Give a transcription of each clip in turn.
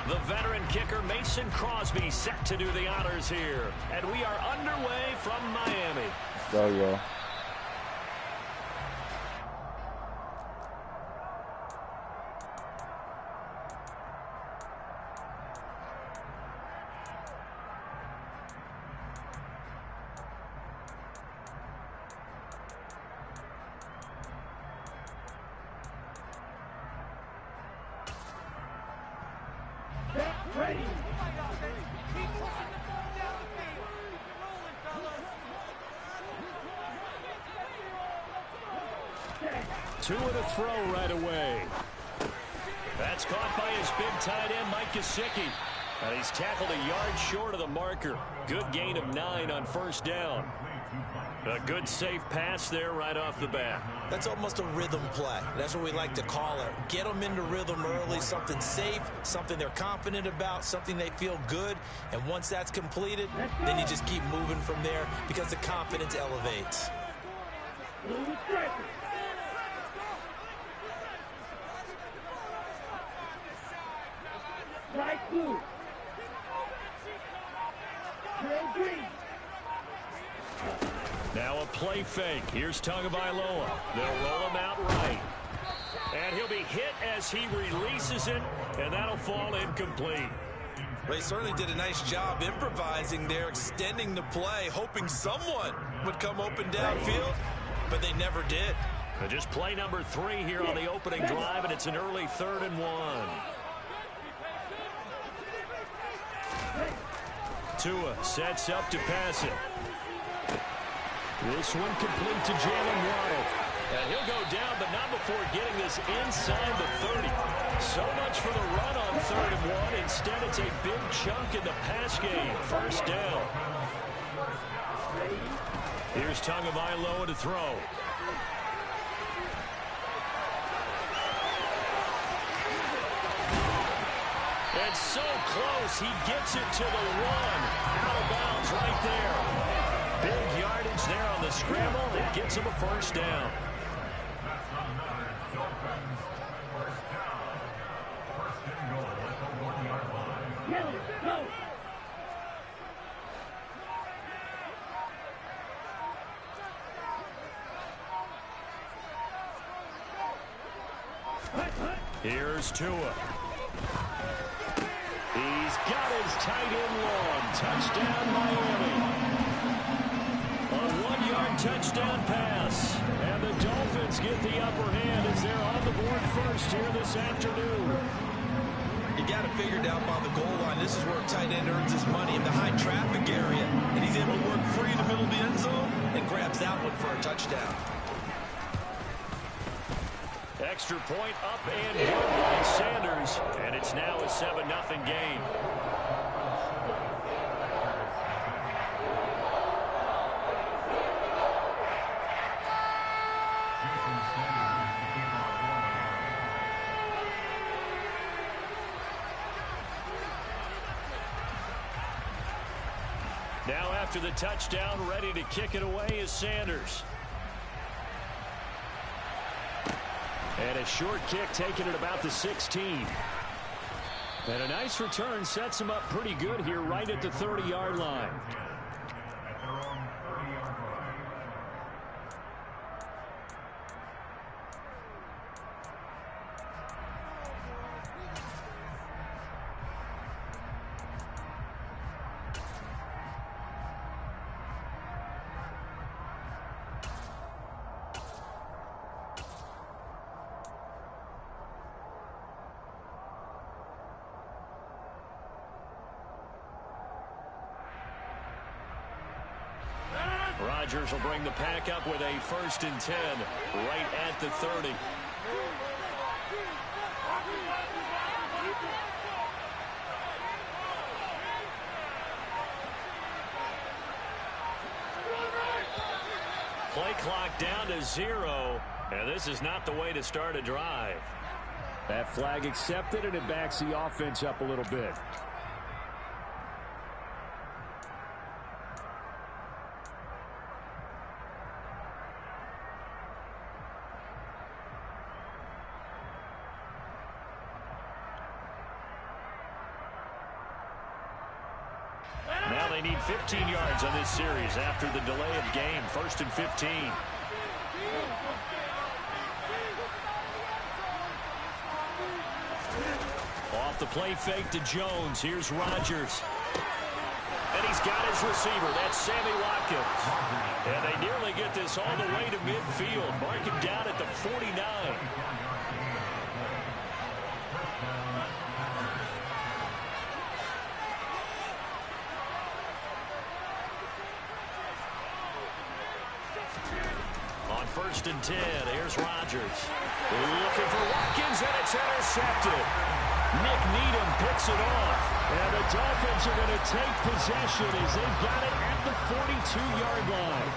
The veteran kicker Mason Crosby set to do the honors here. And we are underway from Miami. There you go. Ready. Two and a throw right away. That's caught by his big tight end, Mike Gesicki. And he's tackled a yard short of the marker. Good gain of 9 on first down. A good safe pass there right off the bat. That's almost a rhythm play. That's what we like to call it. Get them into rhythm early, something safe, something they're confident about, something they feel good. And once that's completed, then you just keep moving from there because the confidence elevates. Light blue. Trail green. Now a play fake. Here's Tagovailoa. They'll roll him out right. And he'll be hit as he releases it, and that'll fall incomplete. They certainly did a nice job improvising there, extending the play, hoping someone would come open downfield, but they never did. And just play number 3 here on the opening drive, and it's an early 3rd and 1. Tua sets up to pass it. This one complete to Jalen Waddle. And he'll go down, but not before getting this inside the 30. So much for the run on 3rd and 1. Instead, it's a big chunk in the pass game. First down. Here's Tagovailoa to throw. And so close, he gets it to the 1. Out of bounds right there. Big yardage there on the scramble. It gets him a first down. Here's Tua. He's got his tight end long. Touchdown, Miami. A 1-yard touchdown pass. And the Dolphins get the upper hand as they're on the board first here this afternoon. You got it figured out by the goal line. This is where a tight end earns his money in the high traffic area. And he's able to work free in the middle of the end zone and grabs that one for a touchdown. Extra point up and good by Sanders. And it's now a 7-0 game. Now after the touchdown, ready to kick it away is Sanders. And a short kick taken at about the 16. And a nice return sets him up pretty good here right at the 30-yard line. Rodgers will bring the pack up with a 1st and 10 right at the 30. Play clock down to 0, and this is not the way to start a drive. That flag accepted, and it backs the offense up a little bit. Now they need 15 yards on this series after the delay of game. 1st and 15. Off the play fake to Jones. Here's Rodgers. And he's got his receiver. That's Sammy Watkins. And they nearly get this all the way to midfield. Mark him down at the 49. On 1st and 10, here's Rodgers. Looking for Watkins, and it's intercepted. Nick Needham picks it off. And the Dolphins are going to take possession as they've got it at the 42-yard line.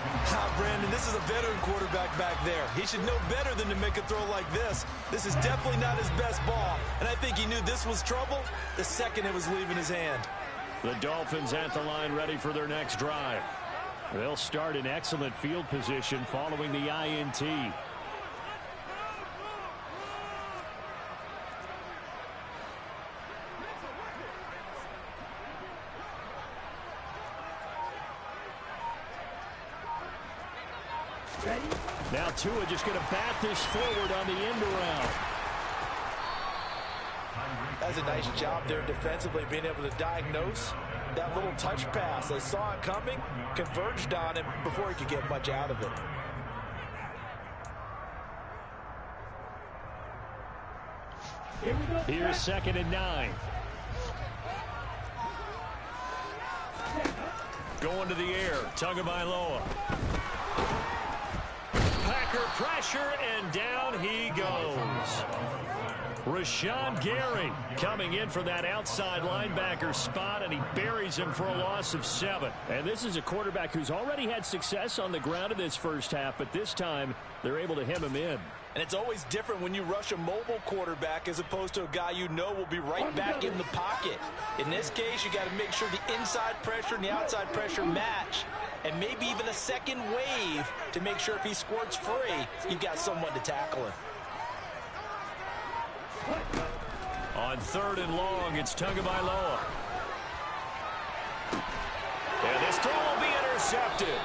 Brandon, this is a veteran quarterback back there. He should know better than to make a throw like this. This is definitely not his best ball. And I think he knew this was trouble the second it was leaving his hand. The Dolphins at the line ready for their next drive. They'll start in excellent field position following the INT. Now Tua just going to bat this forward on the end around. That's a nice job there defensively, being able to diagnose that little touch pass. They saw it coming, converged on him before he could get much out of it. Here's 2nd and 9. Going to the air, Tagovailoa. Packer pressure, and down he goes. Rashawn Gary coming in for that outside linebacker spot, and he buries him for a loss of 7. And this is a quarterback who's already had success on the ground in this first half, but this time they're able to hem him in. And it's always different when you rush a mobile quarterback as opposed to a guy you know will be right back in the pocket. In this case, you got to make sure the inside pressure and the outside pressure match, and maybe even a second wave to make sure if he squirts free, you've got someone to tackle him. On 3rd and long, it's Tagovailoa. And this throw will be intercepted.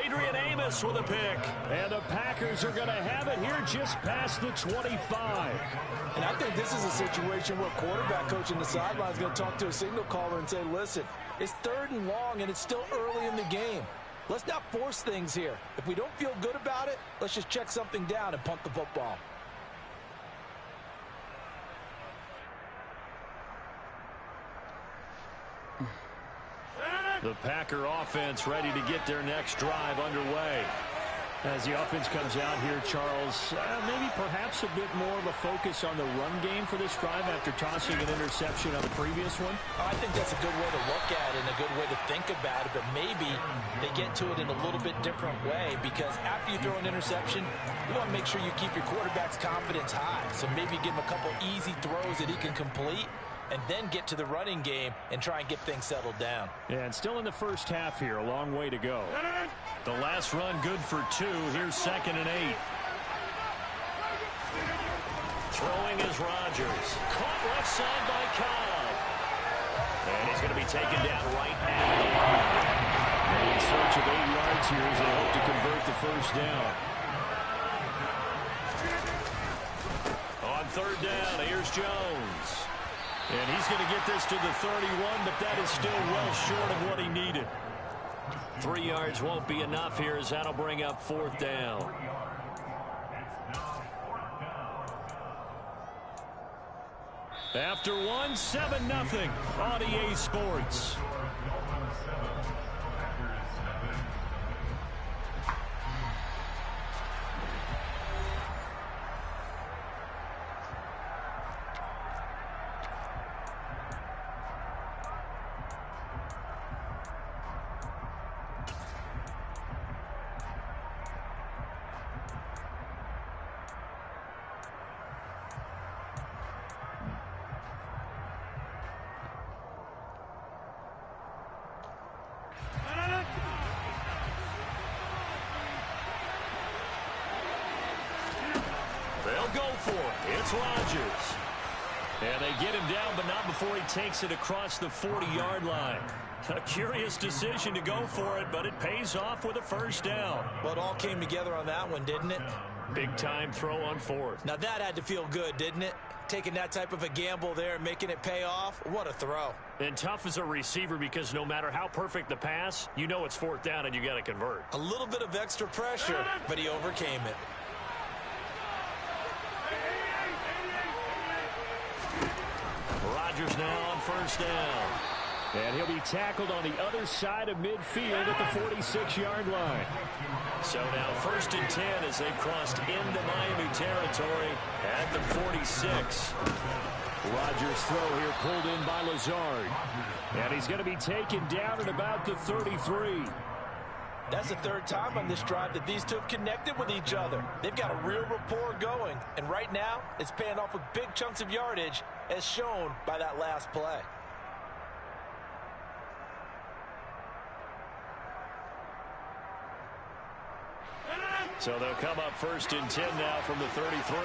Adrian Amos with a pick. And the Packers are going to have it here just past the 25. And I think this is a situation where quarterback coach in the sideline is going to talk to a signal caller and say, listen, it's 3rd and long and it's still early in the game. Let's not force things here. If we don't feel good about it, let's just check something down and punt the football. The Packer offense ready to get their next drive underway. As the offense comes out here, Charles, maybe perhaps a bit more of a focus on the run game for this drive after tossing an interception on the previous one? I think that's a good way to look at it and a good way to think about it, but maybe they get to it in a little bit different way, because after you throw an interception, you want to make sure you keep your quarterback's confidence high. So maybe give him a couple easy throws that he can complete, and then get to the running game and try and get things settled down. Yeah, and still in the first half here, a long way to go. The last run good for 2. Here's 2nd and 8. Throwing is Rodgers. Caught left side by Cobb. And he's going to be taken down right at the line. In search of 8 yards here as they hope to convert the first down. On 3rd down, here's Jones. And he's going to get this to the 31, but that is still well short of what he needed. 3 yards won't be enough here as that'll bring up 4th down. After 1, 7-0 on EA Sports. They'll go for it. It's Rodgers. And they get him down, but not before he takes it across the 40-yard line. A curious decision to go for it, but it pays off with a first down. Well, it all came together on that one, didn't it? Big-time throw on fourth. Now that had to feel good, didn't it? Taking that type of a gamble there, making it pay off. What a throw. And tough as a receiver because no matter how perfect the pass, you know it's fourth down and you got to convert. A little bit of extra pressure, but he overcame it. Rodgers now on first down. And he'll be tackled on the other side of midfield at the 46-yard line. So now first and 10 as they've crossed into Miami territory at the 46. Rodgers' throw here pulled in by Lazard. And he's going to be taken down at about the 33. That's the third time on this drive that these two have connected with each other. They've got a real rapport going. And right now, it's paying off with big chunks of yardage, as shown by that last play. So they'll come up first and 10 now from the 33.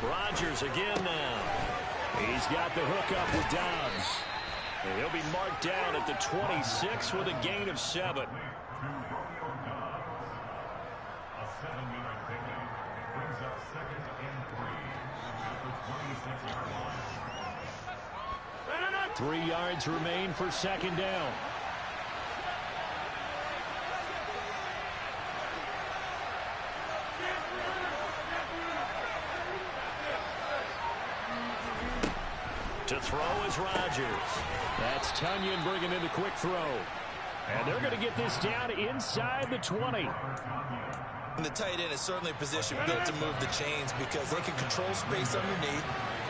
Rodgers again now. He's got the hook up with Dobbs. And he'll be marked down at the 26 with a gain of 7. Three yards remain for second down. To throw is Rodgers. That's Tunyon bringing in the quick throw. And they're going to get this down inside the 20. And the tight end is certainly a position built to move the chains because they can control space underneath.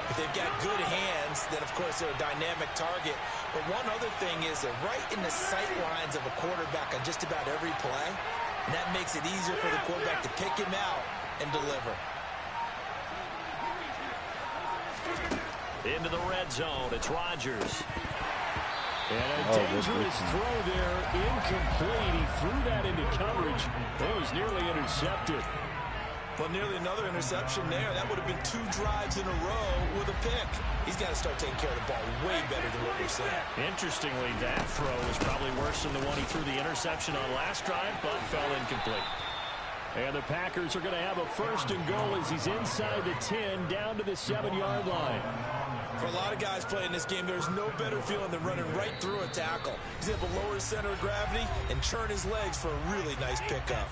If they've got good hands, then, of course, they're a dynamic target. But one other thing is they're right in the sight lines of a quarterback on just about every play. And that makes it easier for the quarterback to pick him out and deliver. Into the red zone, it's Rodgers. And a dangerous throw there, incomplete. He threw that into coverage. It was nearly intercepted. Well, nearly another interception there. That would have been 2 drives in a row with a pick. He's got to start taking care of the ball way better than what we're seeing. Interestingly, that throw was probably worse than the one he threw the interception on last drive, but fell incomplete. And the Packers are going to have a first and goal as he's inside the 10, down to the 7-yard line. For a lot of guys playing this game, there's no better feeling than running right through a tackle. He's able to lower his center of gravity and churn his legs for a really nice pickup.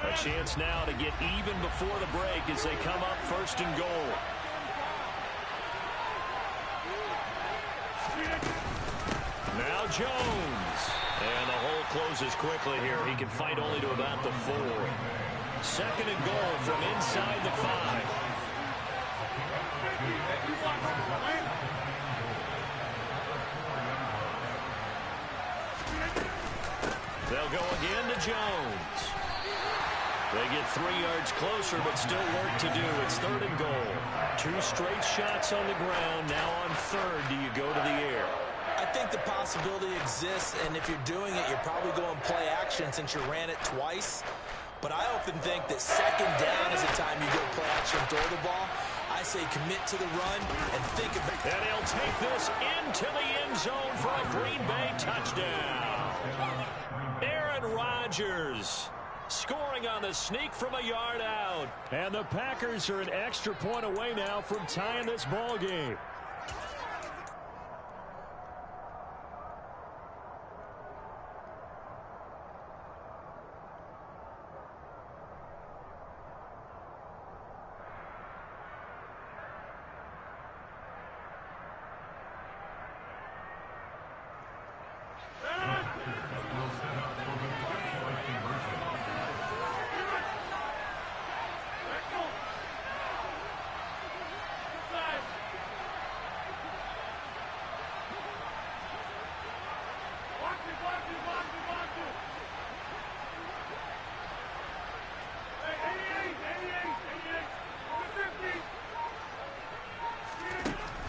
A chance now to get even before the break as they come up first and goal. Now Jones. And the hole closes quickly here. He can fight only to about the 4. Second and goal from inside the 5. They'll go again to Jones. They get 3 yards closer, but still work to do. It's third and goal. 2 straight shots on the ground. Now on third, do you go to the air? I think the possibility exists, and if you're doing it, you're probably going play action since you ran it twice. But I often think that second down is the time you go play action and throw the ball. I say commit to the run and think of it. And he'll take this into the end zone for a Green Bay touchdown. Aaron Rodgers scoring on the sneak from a yard out. And the Packers are an extra point away now from tying this ball game.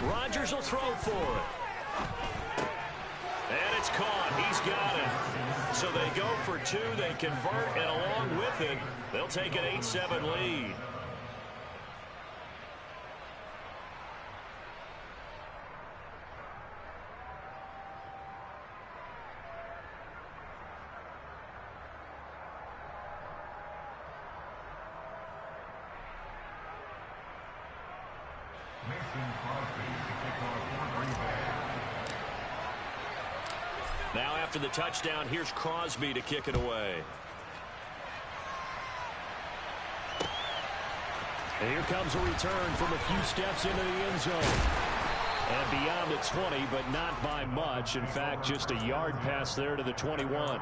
Rodgers will throw for it. And it's caught. He's got it. So they go for two. They convert, and along with it, they'll take an 8-7 lead. Now after the touchdown, here's Crosby to kick it away. And here comes a return from a few steps into the end zone. And beyond the 20, but not by much. In fact, just a yard pass there to the 21.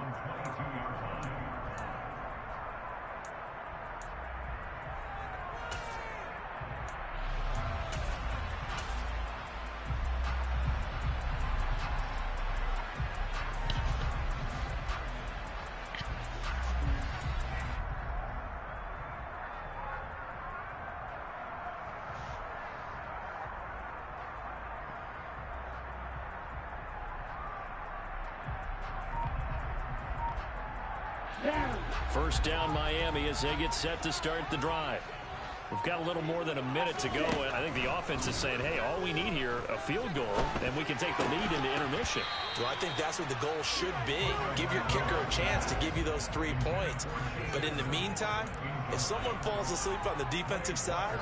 First down, Miami, as they get set to start the drive. We've got a little more than a minute to go, and I think the offense is saying, hey, all we need here, a field goal, and we can take the lead into intermission. Well, I think that's what the goal should be. Give your kicker a chance to give you those 3 points. But in the meantime, if someone falls asleep on the defensive side,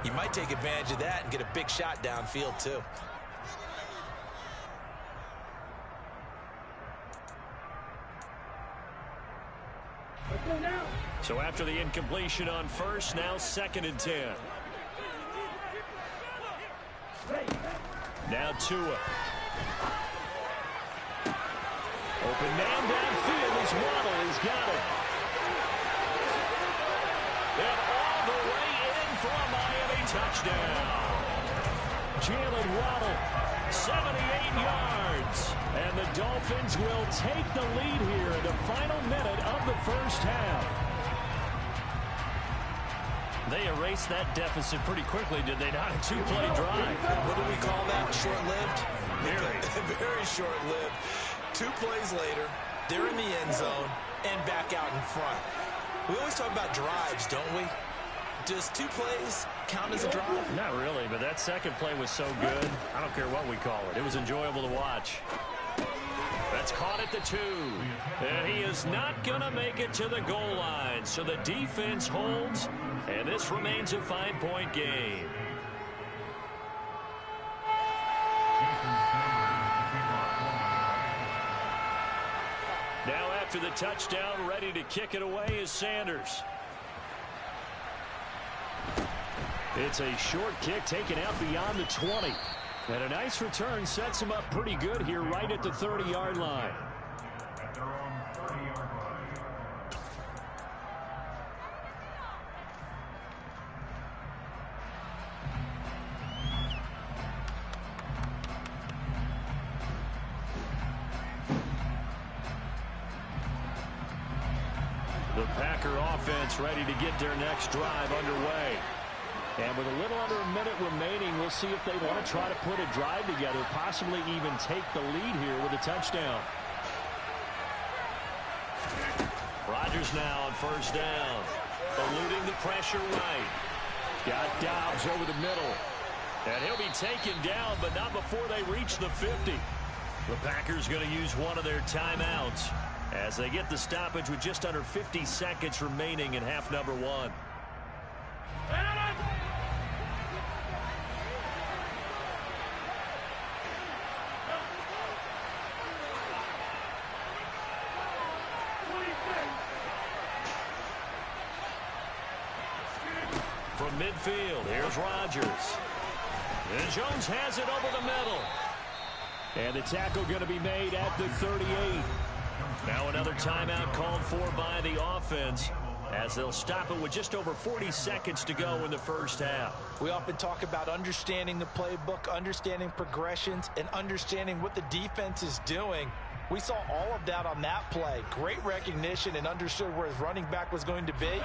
you might take advantage of that and get a big shot downfield, too. So after the incompletion on first, now 2nd and 10. Now Tua. Open man downfield is Waddle. He's got it. And all the way in for a Miami touchdown. Jalen Waddle, 78 yards. And the Dolphins will take the lead here in the final minute of the first half. They erased that deficit pretty quickly, did they not? A two-play drive. What do we call that? Short-lived? Very. Very short-lived. 2 plays later, they're in the end zone and back out in front. We always talk about drives, don't we? Does 2 plays count as a drive? Not really, but that second play was so good. I don't care what we call it. It was enjoyable to watch. That's caught at the 2. And he is not going to make it to the goal line. So the defense holds, and this remains a 5-point game. Now after the touchdown, ready to kick it away is Sanders. It's a short kick taken out beyond the 20. And a nice return sets him up pretty good here right at the 30-yard line. The Packer offense ready to get their next drive underway. And with a little under a minute remaining, we'll see if they want to try to put a drive together, possibly even take the lead here with a touchdown. Rodgers now on first down. Eluding the pressure right. Got Dobbs over the middle. And he'll be taken down, but not before they reach the 50. The Packers going to use one of their timeouts as they get the stoppage with just under 50 seconds remaining in half number 1. From midfield, here's Rodgers. And Jones has it over the middle. And the tackle going to be made at the 38. Now another timeout called for by the offense as they'll stop it with just over 40 seconds to go in the first half. We often talk about understanding the playbook, understanding progressions, and understanding what the defense is doing. We saw all of that on that play. Great recognition and understood where his running back was going to be.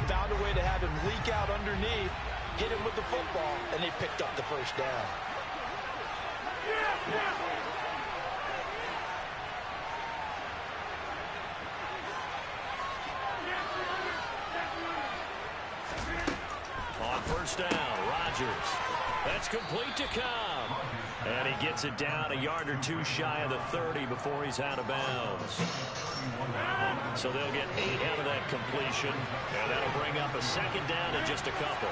Found a way to have him leak out underneath, hit him with the football, and they picked up the first down. On first down, Rodgers. That's complete to Cobb. And he gets it down a yard or two shy of the 30 before he's out of bounds. So they'll get 8 out of that completion. And that'll bring up a second down and just a couple.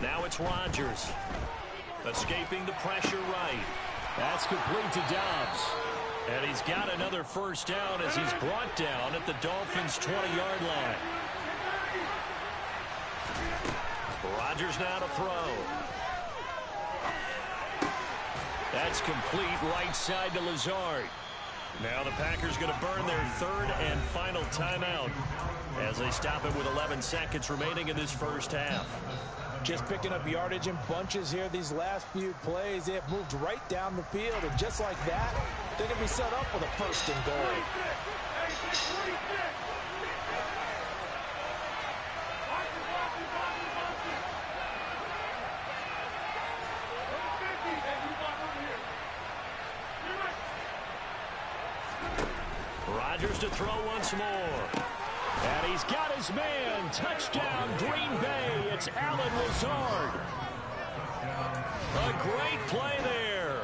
Now it's Rodgers. Escaping the pressure right. That's complete to Dobbs. And he's got another first down as he's brought down at the Dolphins' 20-yard line. Rodgers now to throw. That's complete right side to Lazard. Now the Packers going to burn their third and final timeout as they stop it with 11 seconds remaining in this first half. Just picking up yardage in bunches here these last few plays. They have moved right down the field, and just like that, they're going to be set up with a first and goal. Rodgers to throw once more. And he's got his man. Touchdown, Green Bay. It's Allen Lazard. A great play there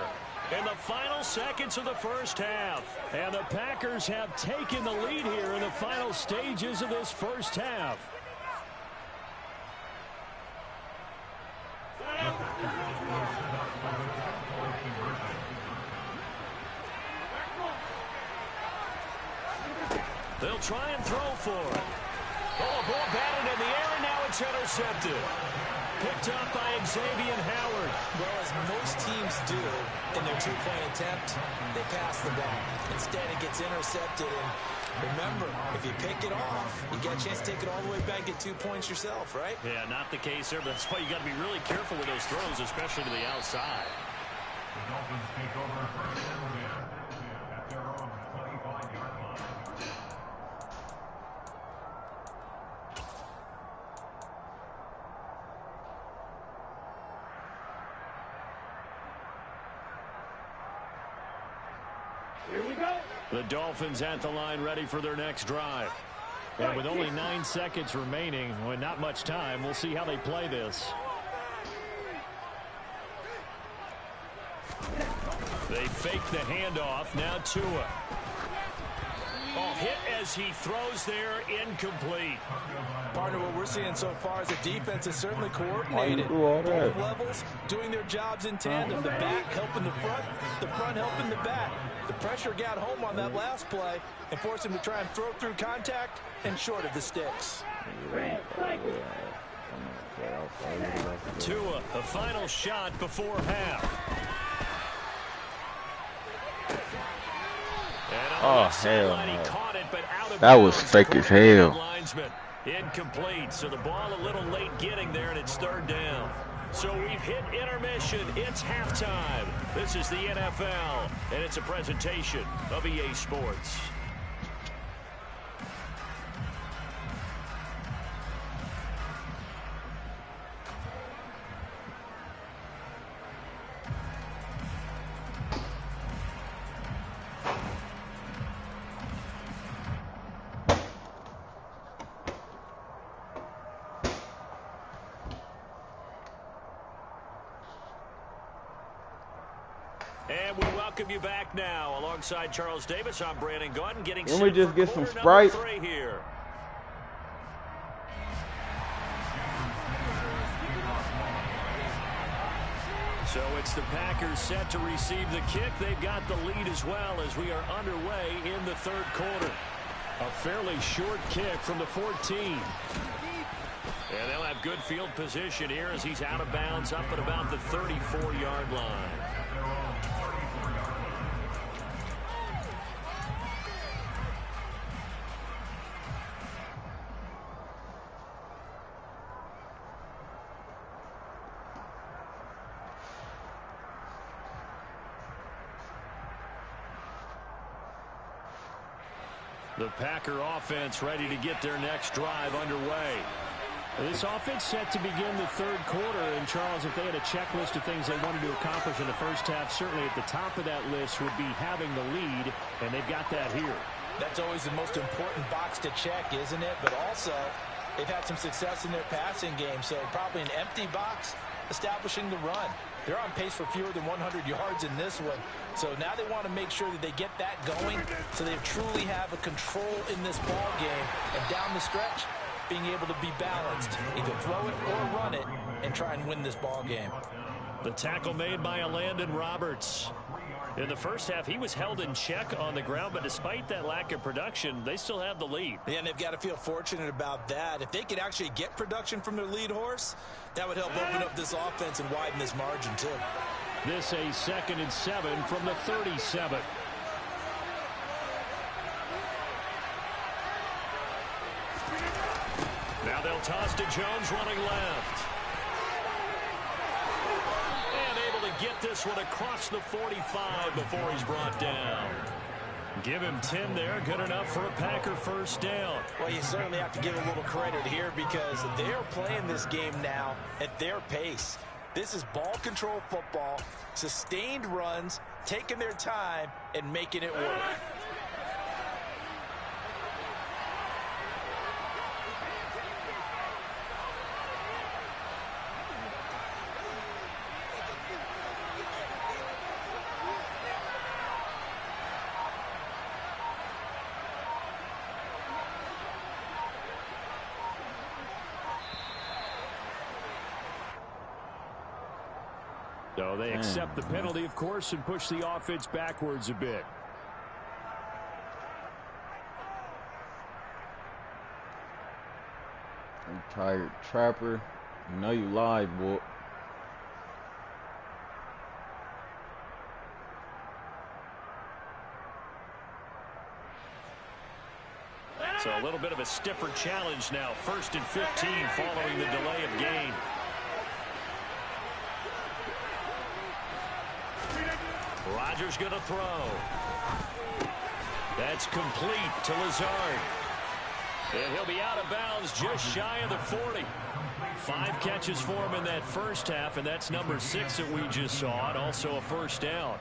in the final seconds of the first half. And the Packers have taken the lead here in the final stages of this first half. They'll try and throw for it. Oh, a ball batted in the air, and now it's intercepted. Picked up by Xavier Howard. Well, as most teams do in their two-point attempt, they pass the ball. Instead, it gets intercepted. And remember, if you pick it off, you get a chance to take it all the way back, get 2 points yourself, right? Yeah, not the case there, but that's why you got to be really careful with those throws, especially to the outside. The Dolphins take over first and 10 at their own 25-yard line. Here we go. The Dolphins at the line ready for their next drive. And with only 9 seconds remaining, with not much time, we'll see how they play this. They fake the handoff. Now Tua. Oh, hit as he throws there, incomplete. Partner, what we're seeing so far is the defense is certainly coordinated. Both levels doing their jobs in tandem. The back helping the front helping the back. The pressure got home on that last play and forced him to try and throw through contact and short of the sticks. Tua, the final shot before half. Oh, hell He no. caught it, but out of That was bounds. fake as hell. Linesman. Incomplete, so the ball a little late getting there, and it's third down. So we've hit intermission. It's halftime. This is the NFL, and it's a presentation of EA Sports. And we welcome you back now. Alongside Charles Davis, I'm Brandon Gordon getting Can we set just for get some quarter Sprite? number 3 here. So it's the Packers set to receive the kick. They've got the lead as well as we are underway in the third quarter. A fairly short kick from the 14. And they'll have good field position here as he's out of bounds up at about the 34-yard line. The Packer offense ready to get their next drive underway. This offense set to begin the third quarter. And, Charles, if they had a checklist of things they wanted to accomplish in the first half, certainly at the top of that list would be having the lead, and they've got that here. That's always the most important box to check, isn't it? But also, they've had some success in their passing game, so probably an empty box establishing the run. They're on pace for fewer than 100 yards in this one. So now they want to make sure that they get that going so they truly have a control in this ball game. And down the stretch, being able to be balanced, either throw it or run it, and try and win this ball game. The tackle made by Landon Roberts. In the first half, he was held in check on the ground, but despite that lack of production, they still have the lead. Yeah, and they've got to feel fortunate about that. If they could actually get production from their lead horse, that would help open up this offense and widen this margin, too. This a 2nd and 7 from the 37. Now they'll toss to Jones running left. And able to get this one across the 45 before he's brought down. Give him 10 there. Good enough for a Packer first down. Well, you certainly have to give a little credit here because they're playing this game now at their pace. This is ball control football, sustained runs, taking their time, and making it work. So they accept the penalty, of course, and push the offense backwards a bit. Retired Trapper, you know you live, boy. So a little bit of a stiffer challenge now. 1st and 15 following the delay of game. Rodgers going to throw. That's complete to Lazard. And he'll be out of bounds just shy of the 40. 5 catches for him in that first half, and that's number 6 that we just saw, and also a first down.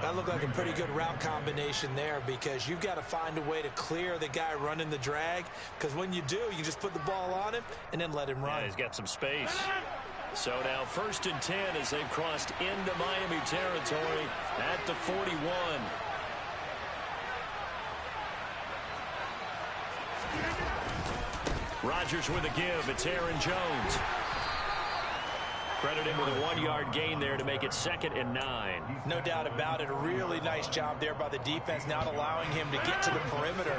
That looked like a pretty good route combination there because you've got to find a way to clear the guy running the drag, because when you do, you just put the ball on him and then let him run. Yeah, he's got some space. So now 1st and 10 as they've crossed into Miami territory at the 41. Rodgers with a give. It's Aaron Jones. Credit him with a 1-yard gain there to make it 2nd and 9. No doubt about it. A really nice job there by the defense, not allowing him to get to the perimeter.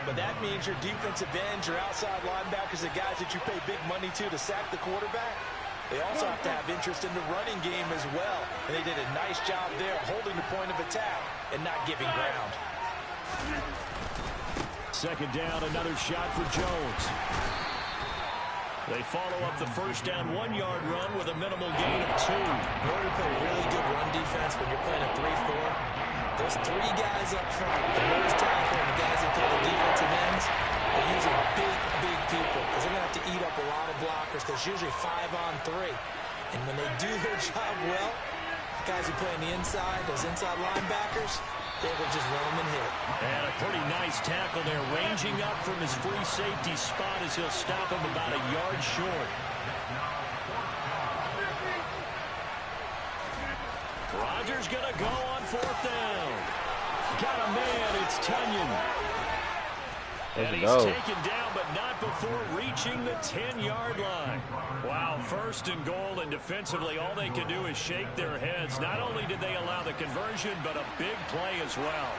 But that means your defensive ends, your outside linebackers, the guys that you pay big money to sack the quarterback, they also have to have interest in the running game as well. And they did a nice job there holding the point of attack and not giving ground. 2nd down, another shot for Jones. They follow up the first down 1-yard run with a minimal gain of 2. In order to play really good run defense when you're playing a 3-4, those 3 guys up front, the nose tackle and the guys that throw the defensive ends, they're using big people because they're going to have to eat up a lot of blockers because it's usually 5-on-3. And when they do their job well, the guys who play on the inside, those inside linebackers, they will just run them and hit. And a pretty nice tackle there, ranging up from his free safety spot as he'll stop him about a yard short. Rodgers going to go on 4th down. Got a man, it's Tunyon. And he's taken down, but not before reaching the 10-yard line. Wow, 1st and goal, and defensively, all they can do is shake their heads. Not only did they allow the conversion, but a big play as well.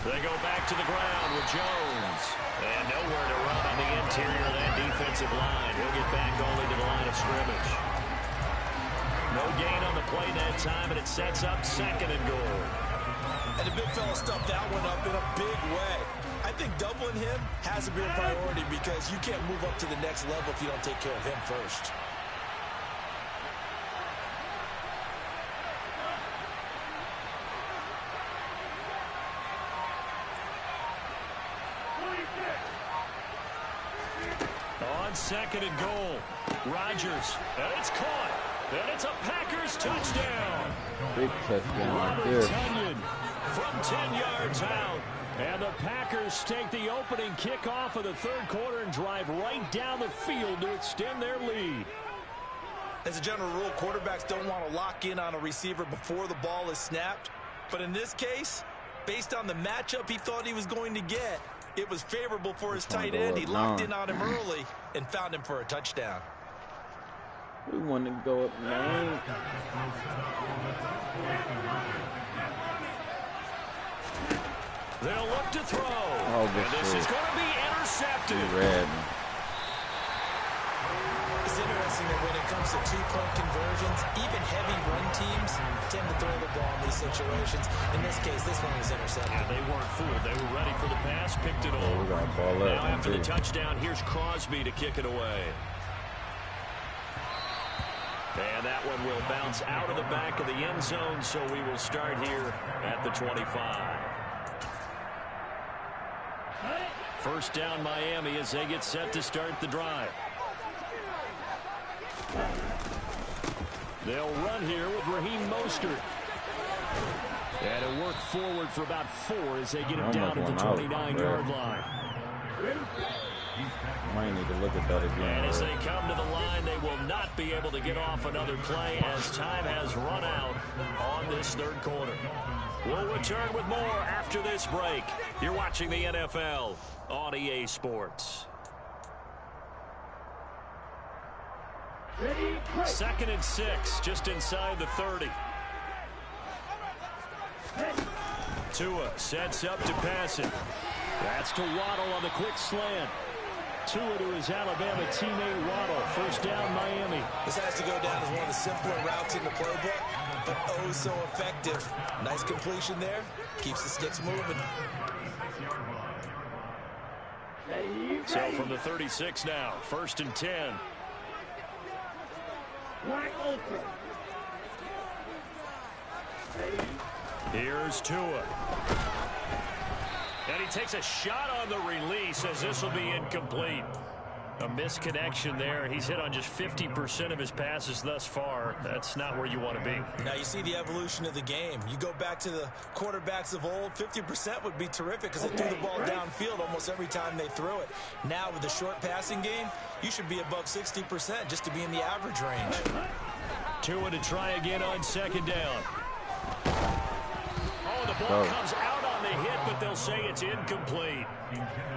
They go back to the ground with Jones. And nowhere to run on the interior of that defensive line. He'll get back only to the line of scrimmage. No gain on the play that time, and it sets up 2nd and goal. And the big fella stuffed that one up in a big way. I think doubling him has to be a priority because you can't move up to the next level if you don't take care of him first. On second and goal, Rodgers, and it's caught, and it's a Packers touchdown. Big touchdown right Robert there. Tonyan from 10 yards out. And the Packers take the opening kickoff of the third quarter and drive right down the field to extend their lead. As a general rule, quarterbacks don't want to lock in on a receiver before the ball is snapped. But in this case, based on the matchup he thought he was going to get, it was favorable for his tight end. He locked in on him early and found him for a touchdown. We want to go up 9. They'll look to throw. Oh, and this is going to be intercepted. It's interesting that when it comes to two-point conversions, even heavy run teams tend to throw the ball in these situations. In this case, this one was intercepted. Yeah, they weren't fooled. They were ready for the pass, picked it Oh, over. we got a ball up. Now after the touchdown, here's Crosby to kick it away. And that one will bounce out of the back of the end zone, so we will start here at the 25. First down, Miami, as they get set to start the drive. They'll run here with Raheem Mostert. And it'll work forward for about 4 as they get him down at the 29-yard line. Might need to look at that again. And as they come to the line, they will not be able to get off another play as time has run out on this third quarter. We'll return with more after this break. You're watching the NFL on EA Sports. Second and 6, just inside the 30. Tua sets up to pass it. That's to Waddle on the quick slant. Tua to his Alabama teammate Waddle. First down, Miami. This has to go down as one of the simpler routes in the playbook, but oh so effective. Nice completion there. Keeps the sticks moving. So from the 36 now, first and 10. Here's Tua. And he takes a shot on the release as this will be incomplete. A misconnection there. He's hit on just 50% of his passes thus far. That's not where you want to be. Now you see the evolution of the game. You go back to the quarterbacks of old, 50% would be terrific because they threw the ball downfield almost every time they threw it. Now with the short passing game, you should be above 60% just to be in the average range. Tua to try again on second down. Oh, the ball comes out on the hit, but they'll say it's incomplete.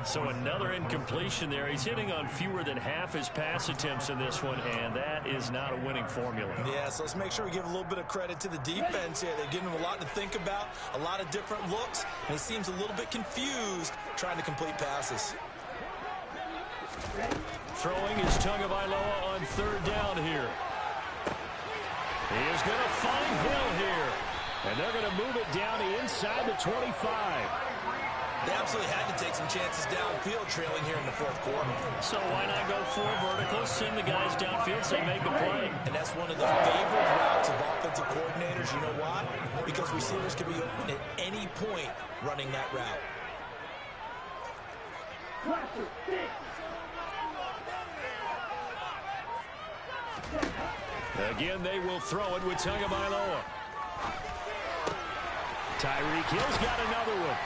So another incompletion there. He's hitting on fewer than half his pass attempts in this one, and that is not a winning formula. Yeah, so let's make sure we give a little bit of credit to the defense here. They've given him a lot to think about, a lot of different looks, and he seems a little bit confused trying to complete passes. Throwing is Tagovailoa on third down here. He is going to find Hill here. And they're going to move it down to inside the 25. They absolutely had to take some chances downfield trailing here in the fourth quarter. So why not go 4 verticals, send the guys downfield, say make a play. And that's one of the favorite routes of offensive coordinators. You know why? Because receivers can be open at any point running that route. Again, they will throw it with Tagovailoa. Tyreek Hill's got another one.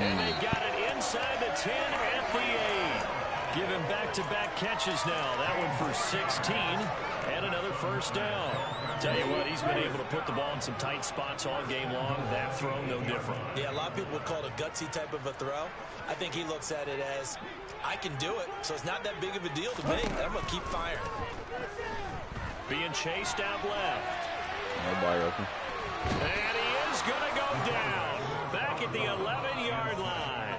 And they got it inside the 10 at the 8. Give him back-to-back catches now. That one for 16 and another first down. Tell you what, he's been able to put the ball in some tight spots all game long. That throw, no different. Yeah, a lot of people would call it a gutsy type of a throw. I think he looks at it as, I can do it, so it's not that big of a deal to me. I'm going to keep firing. Being chased out left. Nobody open. And he is going to go down. Back at the 11-yard line.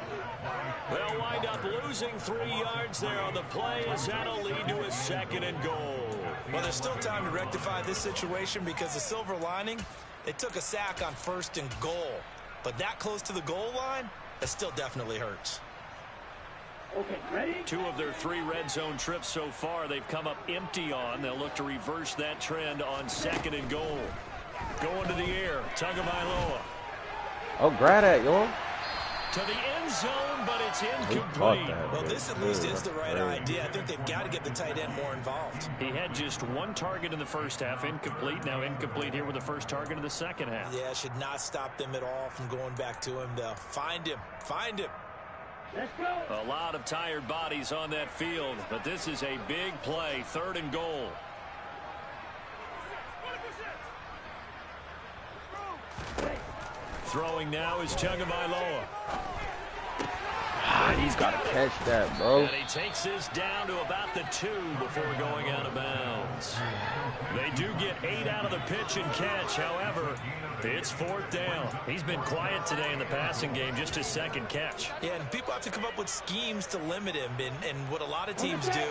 They'll wind up losing 3 yards there on the play as that'll lead to a second and goal. Well, there's still time to rectify this situation because the silver lining, they took a sack on first and goal. But that close to the goal line, that still definitely hurts. Okay, ready? 2 of their 3 red zone trips so far they've come up empty on. They'll look to reverse that trend on second and goal. Going to the air, Tagovailoa. Oh, grab that, yo. To the end zone down, but it's Caught incomplete. that, Well, bro. this at least is the right Crazy. idea. I think they've got to get the tight end more involved. He had just one target in the first half, incomplete. Now incomplete here with the first target of the second half. Yeah, should not stop them at all from going back to him, though. Find him. Find him. Let's go. A lot of tired bodies on that field, but this is a big play, 3rd and goal. Throwing now is Tagovailoa. He's got to catch that, bro. And he takes this down to about the 2 before going out of bounds. They do get 8 out of the pitch and catch. However, it's 4th down. He's been quiet today in the passing game, just his 2nd catch. Yeah, and people have to come up with schemes to limit him. And what a lot of teams do,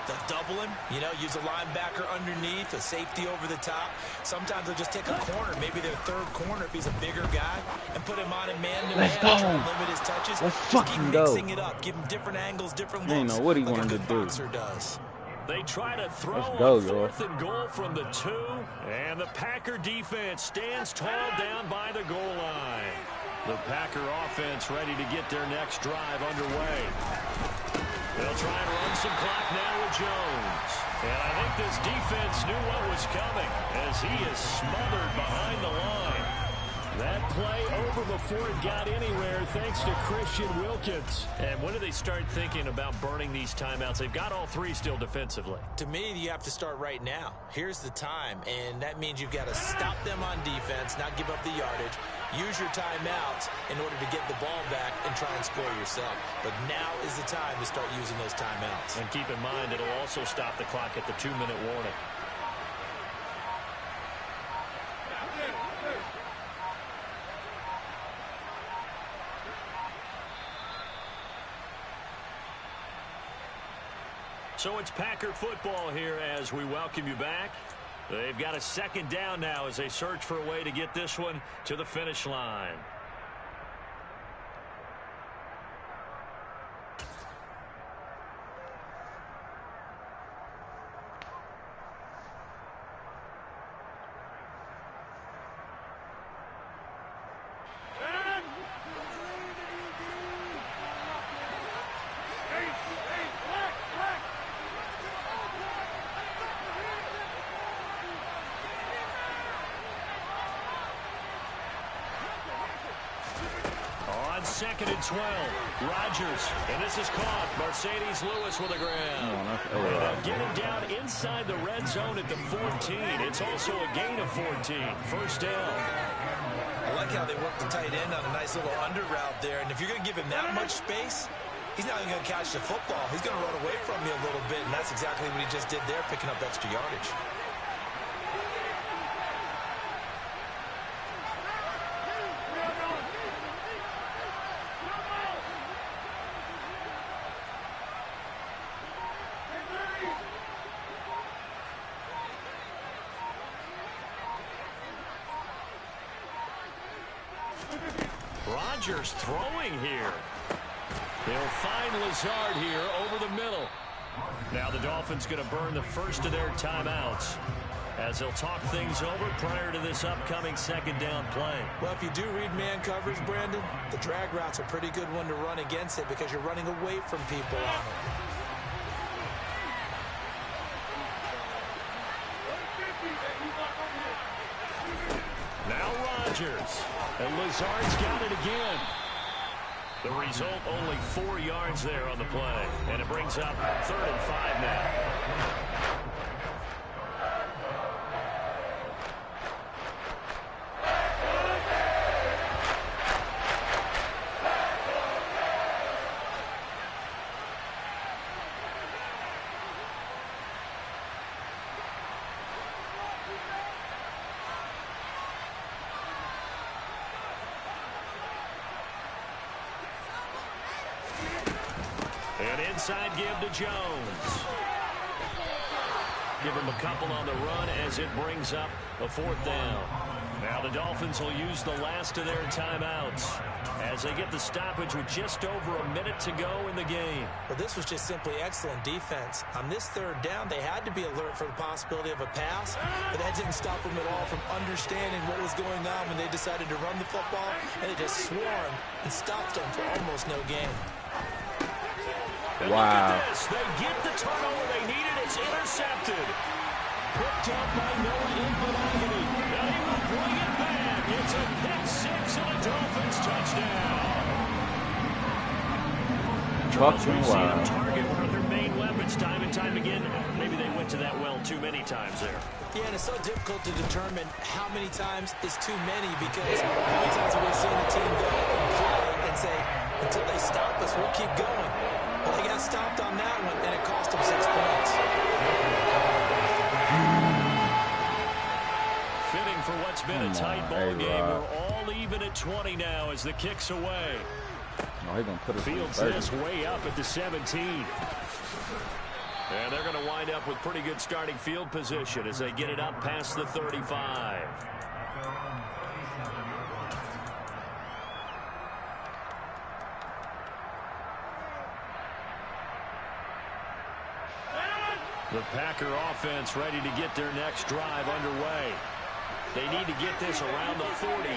they'll double him, you know, use a linebacker underneath, a safety over the top. Sometimes they'll just take a corner, maybe their 3rd corner if he's a bigger guy, and put him on a man-to-man, Let's go. try and limit his touches. Let's Just fucking keep go. mixing it up, give him different angles, different looks. Ain't know what he like a wanted good to do. boxer does. They try to throw Let's go, on y'all. 4th and goal from the 2, and the Packer defense stands tall down by the goal line. The Packer offense ready to get their next drive underway. They'll try and run some clock now with Jones. And I think this defense knew what was coming as he is smothered behind the line. That play over before it got anywhere thanks to Christian Wilkins. And when do they start thinking about burning these timeouts? They've got all 3 still defensively. To me, you have to start right now. Here's the time, and that means you've got to stop them on defense, not give up the yardage. Use your timeouts in order to get the ball back and try and score yourself. But now is the time to start using those timeouts. And keep in mind, it'll also stop the clock at the 2-minute warning. So it's Packer football here as we welcome you back. They've got a 2nd down now as they search for a way to get this one to the finish line. On 2nd and 12, Rodgers, and this is caught. Mercedes Lewis with the ground. And they'll get him down inside the red zone at the 14. It's also a gain of 14. 1st down. I like how they work the tight end on a nice little under route there. And if you're going to give him that much space, he's not even going to catch the football. He's going to run away from you a little bit, and that's exactly what he just did there, picking up extra yardage. Rodgers throwing here. They'll find Lazard here over the middle. Now the Dolphins going to burn the first of their timeouts as they'll talk things over prior to this upcoming 2nd down play. Well, if you do read man coverage, Brandon, the drag route's a pretty good one to run against it because you're running away from people on it. Now Rodgers. And Lazard's got it again. The result, only 4 yards there on the play. And it brings up 3rd and 5 now. An inside give to Jones. Give him a couple on the run as it brings up a 4th down. Now the Dolphins will use the last of their timeouts as they get the stoppage with just over a minute to go in the game. Well, this was just simply excellent defense. On this third down, they had to be alert for the possibility of a pass, but that didn't stop them at all from understanding what was going on when they decided to run the football, and they just swarmed and stopped them for almost no gain. And wow. Look at this. They get the turnover they needed. It's intercepted. Picked up by Noah Inveragony. Now he will bring it back. It's a pick six and a Dolphins touchdown. Charles, we've seen them target one of their main weapons time and time again. Maybe they went to that well too many times there. Yeah, and it's so difficult to determine how many times is too many, because how many times have we seen the team go and play and say, until they stop us, we'll keep going. Well, they got stopped on that one, and it cost them 6 points. Fitting for what's been a tight ball game. We're all even at 20 now as the kick's away. No, he's gonna put it Fields this way up at the 17. And they're going to wind up with pretty good starting field position as they get it up past the 35. The Packer offense ready to get their next drive underway. They need to get this around the 40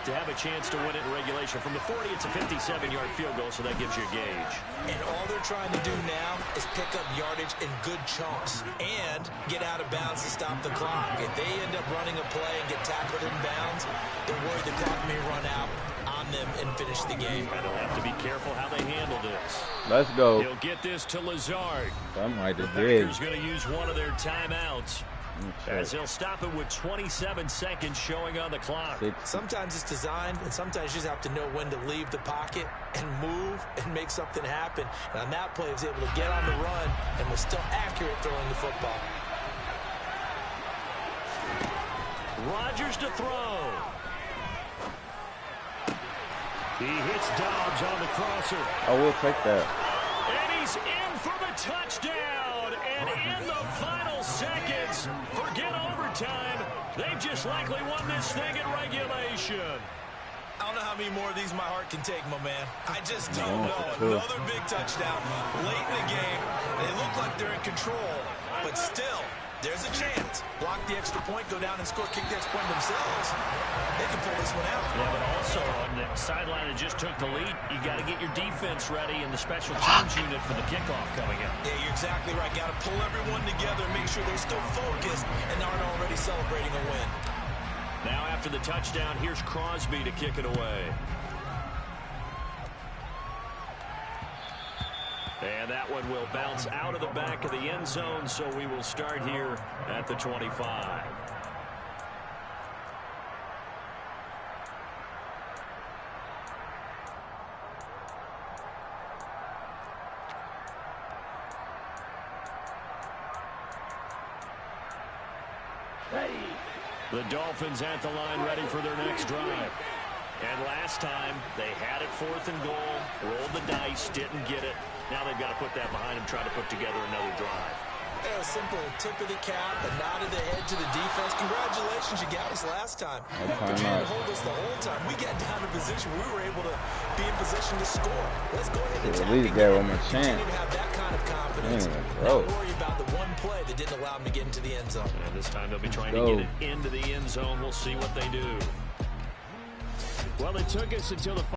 to have a chance to win it in regulation. From the 40, it's a 57-yard field goal, so that gives you a gauge. And all they're trying to do now is pick up yardage in good chunks and get out of bounds to stop the clock. If they end up running a play and get tackled in bounds, they're worried the clock may run out on them and finish the game. And they'll have to be careful how they handle this. Let's go. He'll get this to Lazard. The Packers going to use one of their timeouts. As he'll stop it with 27 seconds showing on the clock. Sometimes it's designed, and sometimes you just have to know when to leave the pocket and move and make something happen. And on that play, he was able to get on the run and was still accurate throwing the football. Rodgers to throw. He hits Dobbs on the crosser. I will take that. And he's in for the touchdown. And in the final seconds, forget overtime. They've just likely won this thing in regulation. I don't know how many more of these my heart can take, my man. I just don't know. Another big touchdown late in the game. They look like they're in control, but still, there's a chance. Block the extra point, go down and score, kick the extra point themselves. They can pull this one out. Yeah, but also on the sideline that just took the lead, you got to get your defense ready and the special teams unit for the kickoff coming up. Yeah, you're exactly right. Got to pull everyone together, make sure they're still focused and aren't already celebrating a win. Now after the touchdown, here's Crosby to kick it away. And that one will bounce out of the back of the end zone, so we will start here at the 25. The Dolphins at the line ready for their next drive. And last time, they had it 4th and goal, rolled the dice, didn't get it. Now they've got to put that behind them, try to put together another drive. A simple tip of the cap, a nod of the head to the defense. Congratulations, you got us last time. But you didn't hold us the whole time. We got down to position where we were able to be in position to score. Let's go ahead and attack again. Continue to have that kind of confidence. Not worry about the one play that didn't allow them to get into the end zone. And this time they'll be trying to get it into the end zone. We'll see what they do. Well, it took us until the